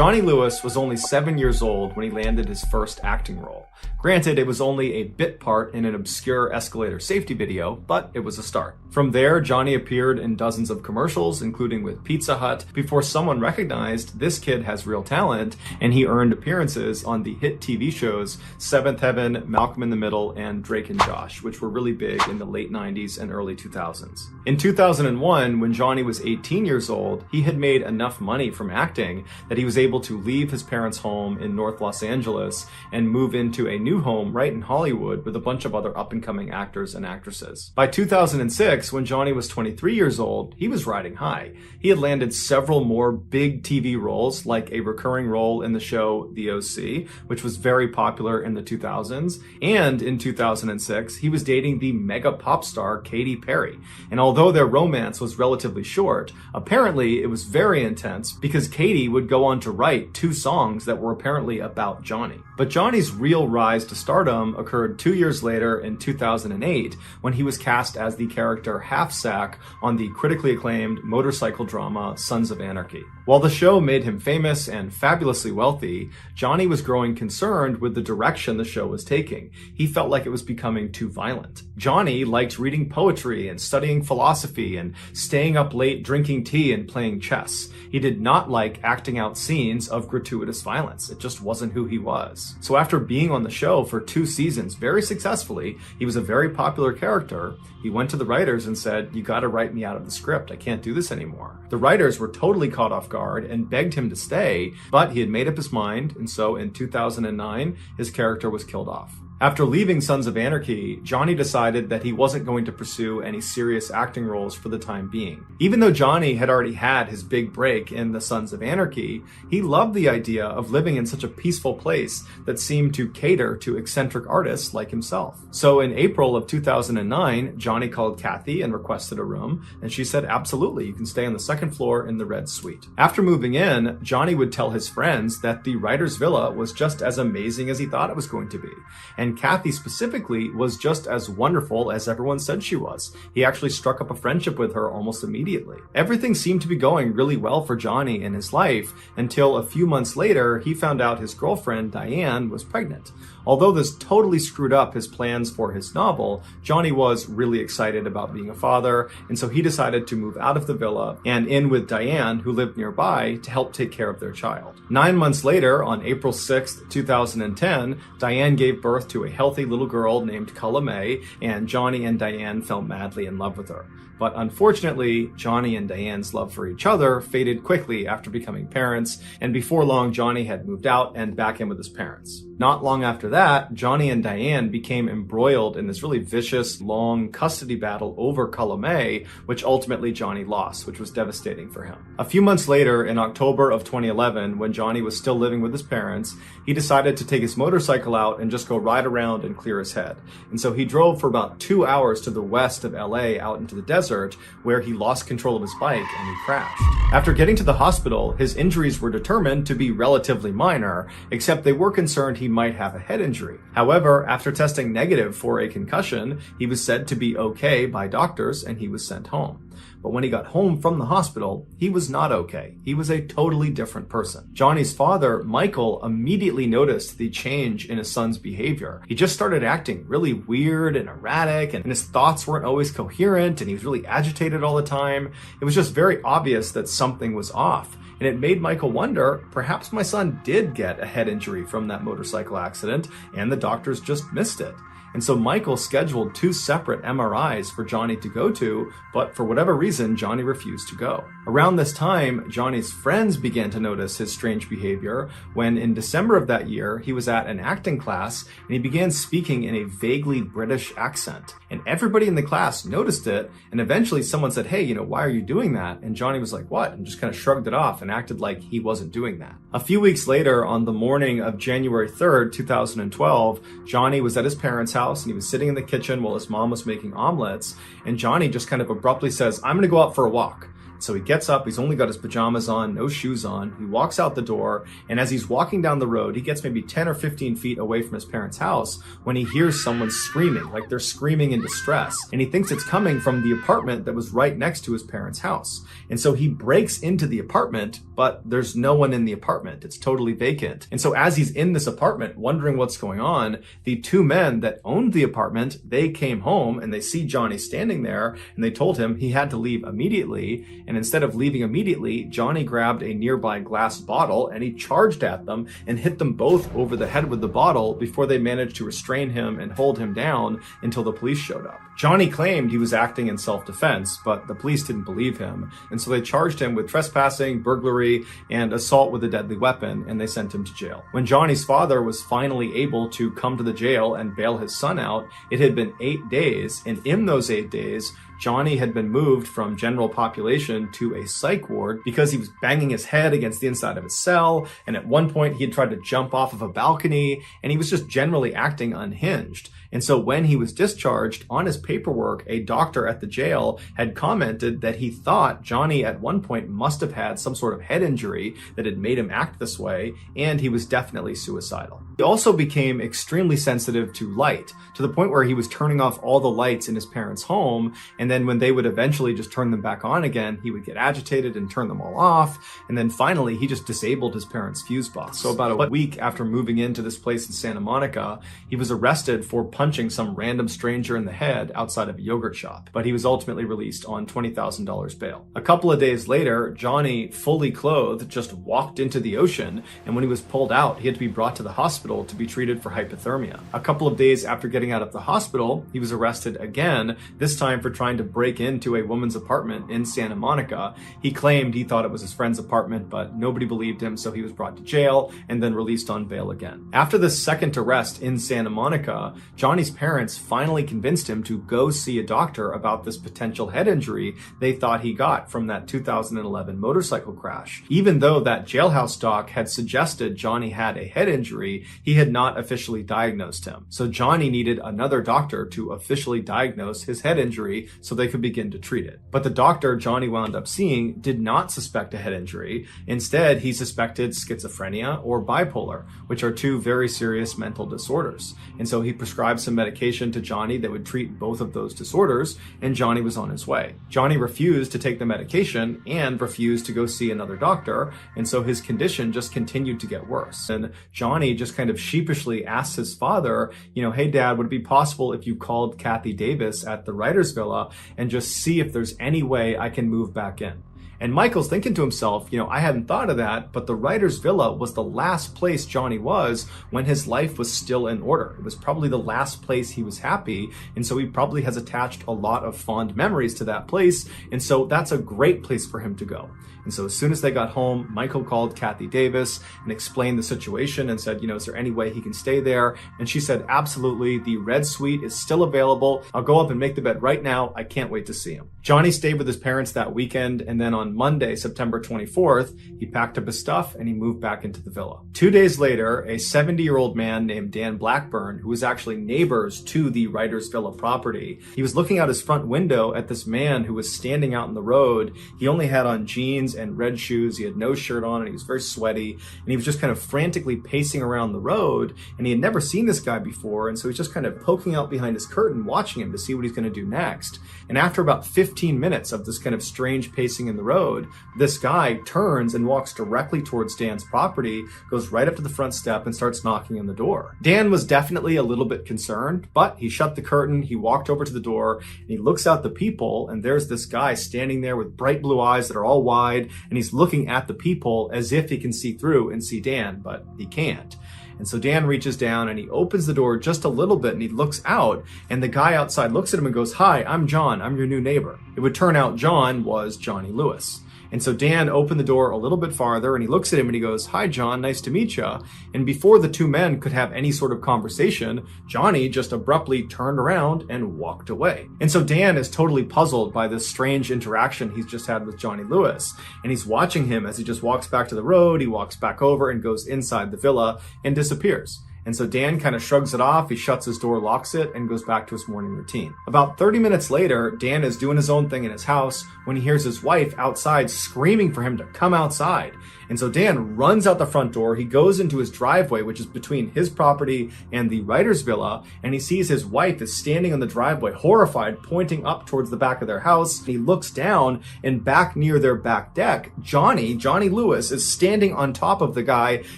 Johnny Lewis was only 7 years old when he landed his first acting role. Granted, it was only a bit part in an obscure escalator safety video, but it was a start. From there, Johnny appeared in dozens of commercials, including with Pizza Hut, before someone recognized this kid has real talent, and he earned appearances on the hit TV shows Seventh Heaven, Malcolm in the Middle, and Drake and Josh, which were really big in the late 90s and early 2000s. In 2001, when Johnny was 18 years old, he had made enough money from acting that he was able to leave his parents' home in North Los Angeles and move into a new home right in Hollywood with a bunch of other up-and-coming actors and actresses. By 2006, when Johnny was 23 years old, he was riding high. He had landed several more big TV roles, like a recurring role in the show The OC, which was very popular in the 2000s, and in 2006, he was dating the mega pop star Katy Perry. And although their romance was relatively short, apparently it was very intense because Katy would go on to write 2 songs that were apparently about Johnny. But Johnny's real rise to stardom occurred 2 years later in 2008 when he was cast as the character Half Sack on the critically acclaimed motorcycle drama Sons of Anarchy. While the show made him famous and fabulously wealthy, Johnny was growing concerned with the direction the show was taking. He felt like it was becoming too violent. Johnny liked reading poetry and studying philosophy and staying up late drinking tea and playing chess. He did not like acting out scenes of gratuitous violence. It just wasn't who he was. So after being on the show for 2 seasons very successfully, he was a very popular character. He went to the writers and said, "You gotta write me out of the script. I can't do this anymore." The writers were totally caught off guard and begged him to stay, but he had made up his mind, and so in 2009, his character was killed off. After leaving Sons of Anarchy, Johnny decided that he wasn't going to pursue any serious acting roles for the time being. Even though Johnny had already had his big break in the Sons of Anarchy, he loved the idea of living in such a peaceful place that seemed to cater to eccentric artists like himself. So in April of 2009, Johnny called Kathy and requested a room, and she said, "Absolutely, you can stay on the 2nd floor in the red suite." After moving in, Johnny would tell his friends that the writer's villa was just as amazing as he thought it was going to be. And Kathy specifically was just as wonderful as everyone said she was. He actually struck up a friendship with her almost immediately. Everything seemed to be going really well for Johnny in his life until a few months later, he found out his girlfriend, Diane, was pregnant. Although this totally screwed up his plans for his novel, Johnny was really excited about being a father, and so he decided to move out of the villa and in with Diane, who lived nearby, to help take care of their child. 9 months later, on April 6th, 2010, Diane gave birth to a healthy little girl named Culla May, and Johnny and Diane fell madly in love with her. But unfortunately, Johnny and Diane's love for each other faded quickly after becoming parents, and before long, Johnny had moved out and back in with his parents. Not long after that, Johnny and Diane became embroiled in this really vicious, long custody battle over Culla May, which ultimately Johnny lost, which was devastating for him. A few months later, in October of 2011, when Johnny was still living with his parents, he decided to take his motorcycle out and just go ride around and clear his head. And so he drove for about 2 hours to the west of LA out into the desert, where he lost control of his bike and he crashed. After getting to the hospital, his injuries were determined to be relatively minor, except they were concerned he might have a head injury. However, after testing negative for a concussion, he was said to be okay by doctors and he was sent home. But when he got home from the hospital, he was not okay. He was a totally different person. Johnny's father, Michael, immediately noticed the change in his son's behavior. He just started acting really weird and erratic, and his thoughts weren't always coherent, and he was really agitated all the time. It was just very obvious that something was off. And it made Michael wonder, perhaps my son did get a head injury from that motorcycle accident, and the doctors just missed it. And so Michael scheduled 2 separate MRIs for Johnny to go to, but for whatever reason, Johnny refused to go. Around this time, Johnny's friends began to notice his strange behavior when in December of that year, he was at an acting class and he began speaking in a vaguely British accent. And everybody in the class noticed it, and eventually someone said, "Hey, why are you doing that?" And Johnny was like, "What?" and just kind of shrugged it off and acted like he wasn't doing that. A few weeks later, on the morning of January 3rd, 2012, Johnny was at his parents' house and he was sitting in the kitchen while his mom was making omelets, and Johnny just kind of abruptly says, "I'm gonna go out for a walk." So he gets up, he's only got his pajamas on, no shoes on. He walks out the door, and as he's walking down the road, he gets maybe 10 or 15 feet away from his parents' house when he hears someone screaming, like they're screaming in distress. And he thinks it's coming from the apartment that was right next to his parents' house. And so he breaks into the apartment, but there's no one in the apartment. It's totally vacant. And so as he's in this apartment, wondering what's going on, the two men that owned the apartment, they came home and they see Johnny standing there, and they told him he had to leave immediately. And instead of leaving immediately, Johnny grabbed a nearby glass bottle and he charged at them and hit them both over the head with the bottle before they managed to restrain him and hold him down until the police showed up. Johnny claimed he was acting in self-defense, but the police didn't believe him. And so they charged him with trespassing, burglary, and assault with a deadly weapon, and they sent him to jail. When Johnny's father was finally able to come to the jail and bail his son out, it had been 8 days, and in those 8 days, Johnny had been moved from general population to a psych ward because he was banging his head against the inside of his cell, and at one point he had tried to jump off of a balcony, and he was just generally acting unhinged. And so when he was discharged, on his paperwork, a doctor at the jail had commented that he thought Johnny at one point must have had some sort of head injury that had made him act this way, and he was definitely suicidal. He also became extremely sensitive to light, to the point where he was turning off all the lights in his parents' home, and then when they would eventually just turn them back on again, he would get agitated and turn them all off, and then finally he just disabled his parents' fuse box. So about a week after moving into this place in Santa Monica, he was arrested for punching some random stranger in the head outside of a yogurt shop, but he was ultimately released on $20,000 bail. A couple of days later, Johnny, fully clothed, just walked into the ocean, and when he was pulled out, he had to be brought to the hospital to be treated for hypothermia. A couple of days after getting out of the hospital, he was arrested again, this time for trying to break into a woman's apartment in Santa Monica. He claimed he thought it was his friend's apartment, but nobody believed him, so he was brought to jail and then released on bail again. After this second arrest in Santa Monica, Johnny's parents finally convinced him to go see a doctor about this potential head injury they thought he got from that 2011 motorcycle crash. Even though that jailhouse doc had suggested Johnny had a head injury, he had not officially diagnosed him. So Johnny needed another doctor to officially diagnose his head injury so they could begin to treat it. But the doctor Johnny wound up seeing did not suspect a head injury. Instead, he suspected schizophrenia or bipolar, which are two very serious mental disorders. And so he prescribed some medication to Johnny that would treat both of those disorders, and Johnny was on his way. Johnny refused to take the medication and refused to go see another doctor, and so his condition just continued to get worse. And Johnny just kind of sheepishly asked his father, hey Dad, would it be possible if you called Kathy Davis at the writer's villa and just see if there's any way I can move back in? And Michael's thinking to himself, I hadn't thought of that, but the writer's villa was the last place Johnny was when his life was still in order. It was probably the last place he was happy, and so he probably has attached a lot of fond memories to that place, and so that's a great place for him to go. And so as soon as they got home, Michael called Kathy Davis and explained the situation and said, is there any way he can stay there? And she said, absolutely, the red suite is still available. I'll go up and make the bed right now. I can't wait to see him. Johnny stayed with his parents that weekend, and then on Monday, September 24th, he packed up his stuff and he moved back into the villa. 2 days later, a 70-year-old man named Dan Blackburn, who was actually neighbors to the writer's villa property, he was looking out his front window at this man who was standing out in the road. He only had on jeans and red shoes. He had no shirt on and he was very sweaty, and he was just kind of frantically pacing around the road, and he had never seen this guy before, and so he's just kind of poking out behind his curtain watching him to see what he's going to do next. And after about 15 minutes of this kind of strange pacing in the road, this guy turns and walks directly towards Dan's property, goes right up to the front step and starts knocking on the door. Dan was definitely a little bit concerned, but he shut the curtain, he walked over to the door, and he looks out the peephole, and there's this guy standing there with bright blue eyes that are all wide, and he's looking at the peephole as if he can see through and see Dan, but he can't. And so Dan reaches down and he opens the door just a little bit and he looks out, and the guy outside looks at him and goes, "Hi, I'm John. I'm your new neighbor." It would turn out John was Johnny Lewis. And so Dan opened the door a little bit farther and he looks at him and he goes, "Hi, John, nice to meet you." And before the two men could have any sort of conversation, Johnny just abruptly turned around and walked away. And so Dan is totally puzzled by this strange interaction he's just had with Johnny Lewis. And he's watching him as he just walks back to the road, he walks back over and goes inside the villa and disappears. And so Dan kind of shrugs it off, he shuts his door, locks it, and goes back to his morning routine. About 30 minutes later, Dan is doing his own thing in his house when he hears his wife outside screaming for him to come outside. And so Dan runs out the front door, he goes into his driveway, which is between his property and the writer's villa, and he sees his wife is standing on the driveway, horrified, pointing up towards the back of their house. He looks down, and back near their back deck, Johnny Lewis, is standing on top of the guy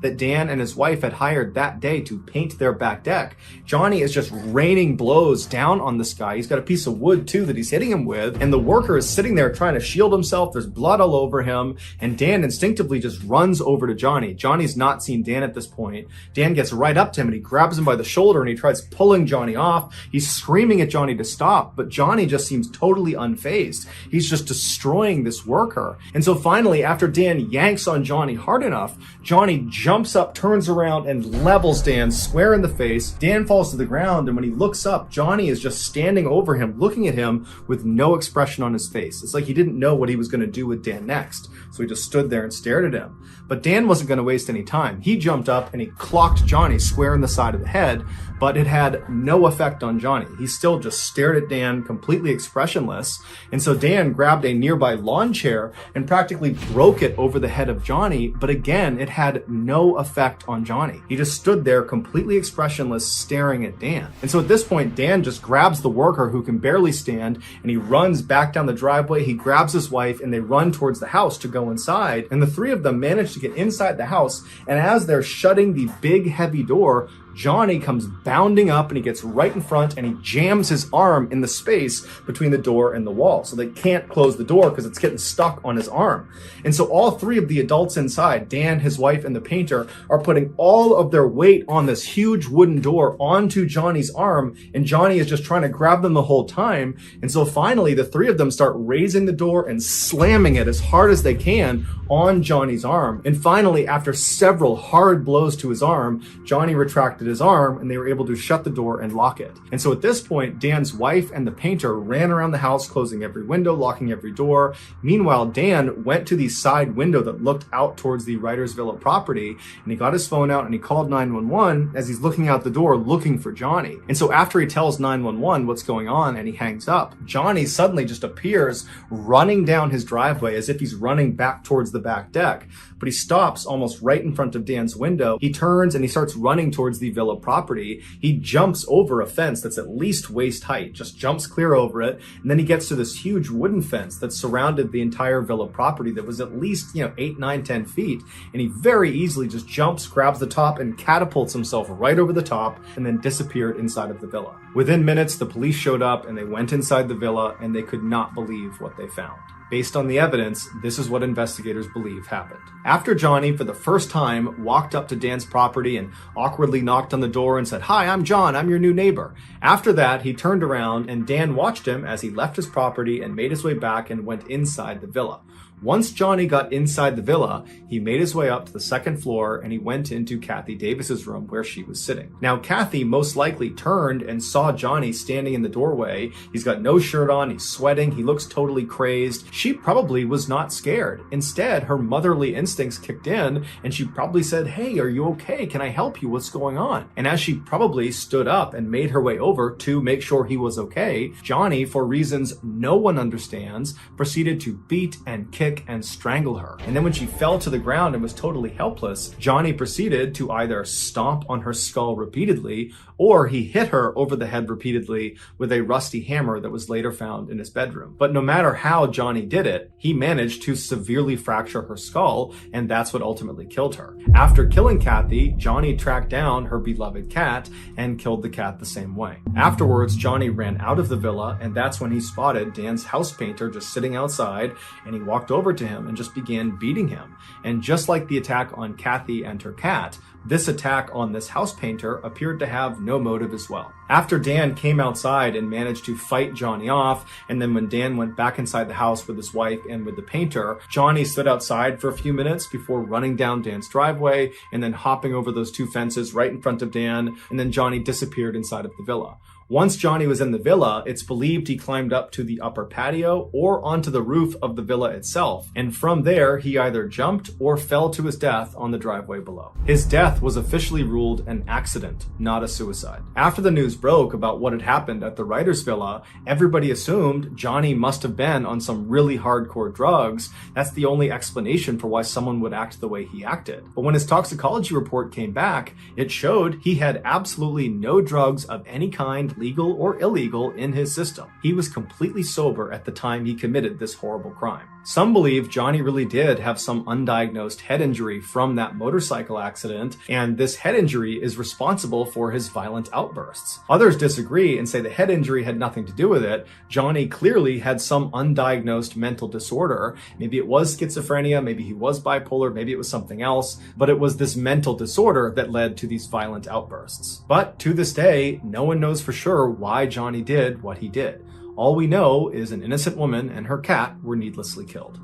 that Dan and his wife had hired that day to paint their back deck. Johnny is just raining blows down on this guy. He's got a piece of wood too that he's hitting him with, and the worker is sitting there trying to shield himself. There's blood all over him, and Dan instinctively just runs over to Johnny. Johnny's not seen Dan at this point. Dan gets right up to him and he grabs him by the shoulder and he tries pulling Johnny off. He's screaming at Johnny to stop, but Johnny just seems totally unfazed. He's just destroying this worker. And so finally, after Dan yanks on Johnny hard enough, Johnny jumps up, turns around, and levels Dan square in the face. Dan falls to the ground, and when he looks up, Johnny is just standing over him, looking at him with no expression on his face. It's like he didn't know what he was going to do with Dan next. So he just stood there and stared at him. But Dan wasn't going to waste any time. He jumped up and he clocked Johnny square in the side of the head, but it had no effect on Johnny. He still just stared at Dan, completely expressionless. And so Dan grabbed a nearby lawn chair and practically broke it over the head of Johnny, but again, it had no effect on Johnny. He just stood there completely expressionless, staring at Dan. And so at this point, Dan just grabs the worker who can barely stand, and he runs back down the driveway. He grabs his wife and they run towards the house to go inside. And the three of them manage to get inside the house. And as they're shutting the big, heavy door, Johnny comes bounding up and he gets right in front and he jams his arm in the space between the door and the wall. So they can't close the door because it's getting stuck on his arm. And so all three of the adults inside, Dan, his wife, and the painter, are putting all of their weight on this huge wooden door onto Johnny's arm. And Johnny is just trying to grab them the whole time. And so finally, the three of them start raising the door and slamming it as hard as they can on Johnny's arm. And finally, after several hard blows to his arm, Johnny retracted his arm and they were able to shut the door and lock it. And so at this point, Dan's wife and the painter ran around the house, closing every window, locking every door. Meanwhile, Dan went to the side window that looked out towards the writer's villa property, and he got his phone out and he called 911 as he's looking out the door looking for Johnny. And so after he tells 911 what's going on and he hangs up, Johnny suddenly just appears running down his driveway as if he's running back towards the back deck. But he stops almost right in front of Dan's window. He turns and he starts running towards the villa property. He jumps over a fence that's at least waist height, just jumps clear over it. And then he gets to this huge wooden fence that surrounded the entire villa property that was at least, 8, 9, 10 feet. And he very easily just jumps, grabs the top, and catapults himself right over the top and then disappeared inside of the villa. Within minutes, the police showed up and they went inside the villa and they could not believe what they found. Based on the evidence, this is what investigators believe happened. After Johnny, for the first time, walked up to Dan's property and awkwardly knocked on the door and said, "Hi, I'm John, I'm your new neighbor." After that, he turned around and Dan watched him as he left his property and made his way back and went inside the villa. Once Johnny got inside the villa, he made his way up to the second floor and he went into Kathy Davis's room where she was sitting. Now, Kathy most likely turned and saw Johnny standing in the doorway. He's got no shirt on, he's sweating, he looks totally crazed. She probably was not scared. Instead, her motherly instincts kicked in and she probably said, "Hey, are you okay? Can I help you? What's going on?" And as she probably stood up and made her way over to make sure he was okay, Johnny, for reasons no one understands, proceeded to beat and kick and strangle her. And then when she fell to the ground and was totally helpless, Johnny proceeded to either stomp on her skull repeatedly, or he hit her over the head repeatedly with a rusty hammer that was later found in his bedroom. But no matter how Johnny did it, he managed to severely fracture her skull, and that's what ultimately killed her. After killing Kathy, Johnny tracked down her beloved cat and killed the cat the same way. Afterwards, Johnny ran out of the villa, and that's when he spotted Dan's house painter just sitting outside, and he walked over to him and just began beating him. And just like the attack on Kathy and her cat, this attack on this house painter appeared to have no motive as well. After Dan came outside and managed to fight Johnny off, and then when Dan went back inside the house with his wife and with the painter, Johnny stood outside for a few minutes before running down Dan's driveway and then hopping over those two fences right in front of Dan, and then Johnny disappeared inside of the villa. Once Johnny was in the villa, it's believed he climbed up to the upper patio or onto the roof of the villa itself, and from there he either jumped or fell to his death on the driveway below. His death was officially ruled an accident, not a suicide. After the news broke about what had happened at the writer's villa, everybody assumed Johnny must have been on some really hardcore drugs. That's the only explanation for why someone would act the way he acted. But when his toxicology report came back, it showed he had absolutely no drugs of any kind, legal or illegal, in his system. He was completely sober at the time he committed this horrible crime. Some believe Johnny really did have some undiagnosed head injury from that motorcycle accident, and this head injury is responsible for his violent outbursts. Others disagree and say the head injury had nothing to do with it. Johnny clearly had some undiagnosed mental disorder. Maybe it was schizophrenia, maybe he was bipolar, maybe it was something else, but it was this mental disorder that led to these violent outbursts. But to this day, no one knows for sure why Johnny did what he did. All we know is an innocent woman and her cat were needlessly killed.